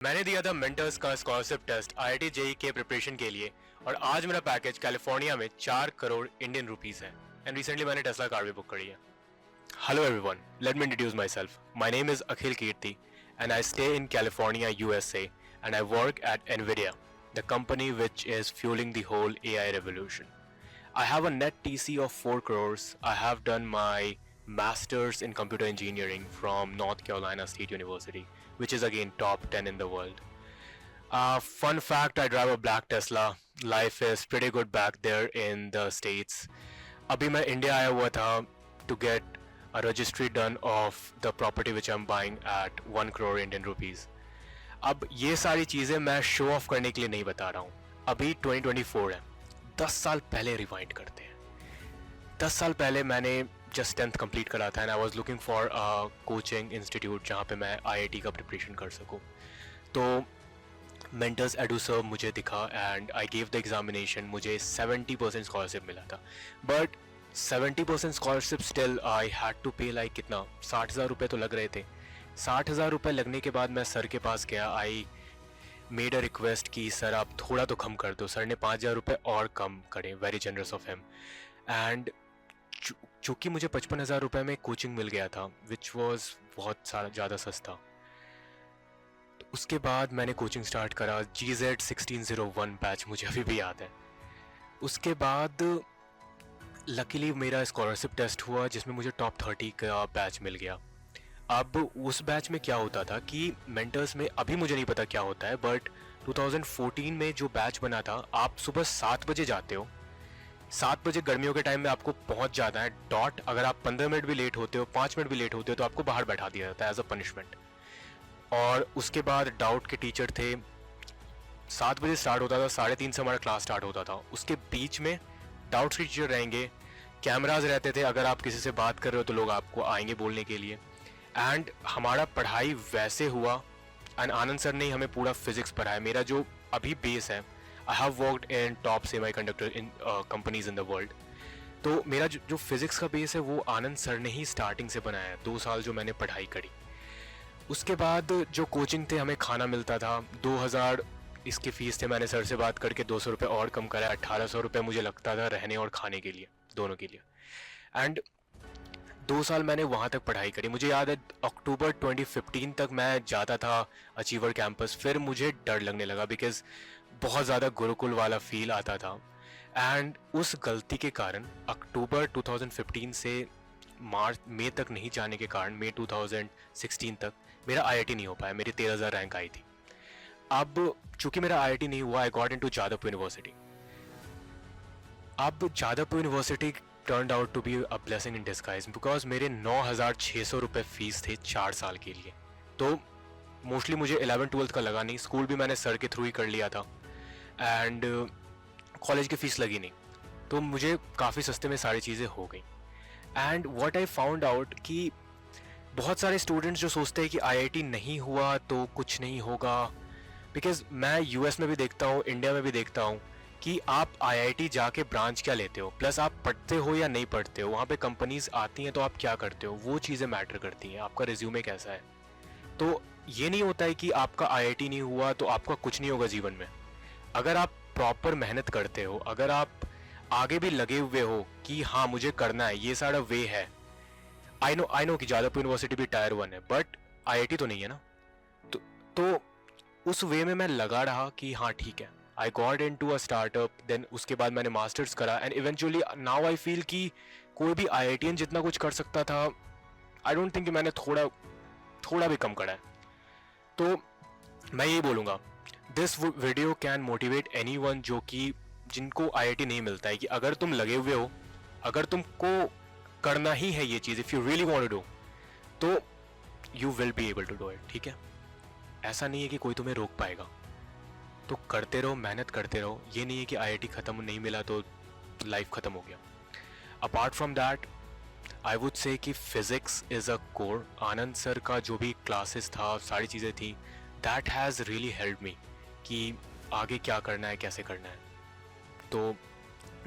मैंने दिया था मेंटर्स का स्कॉलरशिप टेस्ट आईआईटी जेई के प्रिपरेशन के लिए और आज मेरा पैकेज कैलिफोर्निया में 4 करोड़ इंडियन रुपीस है एंड रिसेंटली मैंने टेस्ला कार भी बुक करी है। Hello everyone, let me introduce myself. My name is Akhil Kirti and I stay in California USA and I work at Nvidia, the company which is fuelling the whole AI revolution. I have a net TC of 4 crores. I have done my master's in computer engineering from North Carolina State University, which is again top 10 in the world. Fun fact, I drive a black Tesla. Life is pretty good back there in the States. अभी मैं India आया हुआ था to get a registry done of the property which I'm buying at 1 crore Indian rupees. अब ये सारी चीज़ें मैं शो ऑफ करने के लिए नहीं बता रहा हूँ. अभी 2024 है. 10 साल पहले रिवाइंड करते हैं. 10 साल पहले मैंने जस्ट 10th कंप्लीट करा था and I was looking for a coaching institute जहाँ पे मैं आईआईटी का प्रिपरेशन कर सकूँ. तो मेंटर्स एडू सर मुझे दिखा and I gave the examination. मुझे 70% स्कॉलरशिप मिला था, but 70% scholarship still I had to pay like कितना 60,000 रुपये तो लग रहे थे. 60,000 रुपये लगने के बाद मैं सर के पास गया. आई मेड अ रिक्वेस्ट कि सर आप थोड़ा तो कम कर दो. सर ने 5,000 रुपये और कम करे. Very generous of him. And चूँकि मुझे 55,000 रुपये में कोचिंग मिल गया था विच वॉज बहुत सारा ज़्यादा सस्ता. तो उसके बाद मैंने कोचिंग स्टार्ट करा. GZ 1601 बैच मुझे अभी भी याद है. उसके बाद लकीली मेरा स्कॉलरशिप टेस्ट हुआ जिसमें मुझे टॉप 30 का बैच मिल गया. अब उस बैच में क्या होता था कि मेंटर्स में अभी मुझे नहीं पता क्या होता है, बट 2014 में जो बैच बना था, आप सुबह 7 बजे जाते हो. 7 बजे गर्मियों के टाइम में आपको पहुंच जाना है डॉट. अगर आप 15 मिनट भी लेट होते हो, 5 मिनट भी लेट होते हो, तो आपको बाहर बैठा दिया जाता है एज अ पनिशमेंट. और उसके बाद डाउट के टीचर थे. 7 बजे स्टार्ट होता था, 3:30 से हमारा क्लास स्टार्ट होता था. उसके बीच में डाउट्स के टीचर रहेंगे, कैमराज रहते थे. अगर आप किसी से बात कर रहे हो तो लोग आपको आएंगे बोलने के लिए. एंड हमारा पढ़ाई वैसे हुआ एंड आनंद सर ने हमें पूरा फिजिक्स पढ़ाया. मेरा जो अभी बेस है, I have worked in top semi conductor in companies in the world. तो मेरा जो फिजिक्स का बेस है वो आनंद सर ने ही स्टार्टिंग से बनाया है. 2 साल जो मैंने पढ़ाई करी. उसके बाद जो कोचिंग थे, हमें खाना मिलता था. 2,000 इसकी फ़ीस थे. मैंने सर से बात करके 200 रुपये और कम करा. 1,800 रुपये मुझे लगता था रहने और खाने के लिए, दोनों के लिए. एंड 2 साल मैंने वहाँ तक पढ़ाई करी. मुझे याद है अक्टूबर 2015 तक मैं जाता था अचीवर कैंपस. फिर मुझे डर लगने लगा बिकॉज बहुत ज़्यादा गुरुकुल वाला फील आता था. एंड उस गलती के कारण अक्टूबर 2015 से मई तक नहीं जाने के कारण मई 2016 तक मेरा आईआईटी नहीं हो पाया. मेरी 13,000 रैंक आई थी. अब चूँकि मेरा आईआईटी नहीं हुआ, I got into Jadavpur university. अब Jadavpur university turned out to be a blessing in disguise because मेरे 9,600 रुपये फ़ीस थे 4 साल के लिए. तो मोस्टली मुझे 11th-12th का लगा नहीं. स्कूल भी मैंने सर के थ्रू ही कर लिया था एंड कॉलेज की फ़ीस लगी नहीं. तो मुझे काफ़ी सस्ते में सारी चीज़ें हो गई. And what I found out कि बहुत सारे स्टूडेंट्स जो सोचते हैं कि आईआईटी नहीं हुआ तो कुछ नहीं होगा. बिकॉज मैं यूएस में भी देखता हूँ, इंडिया में भी देखता हूँ कि आप आईआईटी जाके ब्रांच क्या लेते हो, प्लस आप पढ़ते हो या नहीं पढ़ते हो. वहाँ पे कंपनीज आती हैं तो आप क्या करते हो, वो चीज़ें मैटर करती हैं. आपका रिज्यूमे कैसा है. तो ये नहीं होता है कि आपका आईआईटी नहीं हुआ तो आपका कुछ नहीं होगा जीवन में. अगर आप प्रॉपर मेहनत करते हो, अगर आप आगे भी लगे हुए हो कि हाँ मुझे करना है, ये सारा वे है. आई नो कि जादवपुर यूनिवर्सिटी भी टायर 1 है, बट आईआईटी तो नहीं है ना. तो उस वे में मैं लगा रहा कि हाँ ठीक है. I got in to a startup. Then उसके बाद मैंने मास्टर्स करा and eventually now I feel कि कोई भी आईआईटीएन जितना कुछ कर सकता था, आई डोंट थिंक कि मैंने थोड़ा भी कम करा है. तो मैं यही बोलूँगा, this video can motivate anyone जो कि जिनको आईआईटी नहीं मिलता है, कि अगर तुम लगे हुए हो, अगर तुमको करना ही है ये चीज़, if you really want to do, तो you will be able to do it. ठीक है, ऐसा नहीं है कि कोई तुम्हें रोक पाएगा. तो करते रहो, मेहनत करते रहो. ये नहीं है कि आईआईटी ख़त्म नहीं मिला तो लाइफ ख़त्म हो गया. Apart from that I would say कि physics is a core. Anand sir का जो भी क्लासेस था, सारी चीज़ें थी, that has really help me कि आगे क्या करना है, कैसे करना है. तो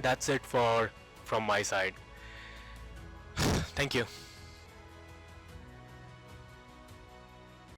that's it from my side. Thank you.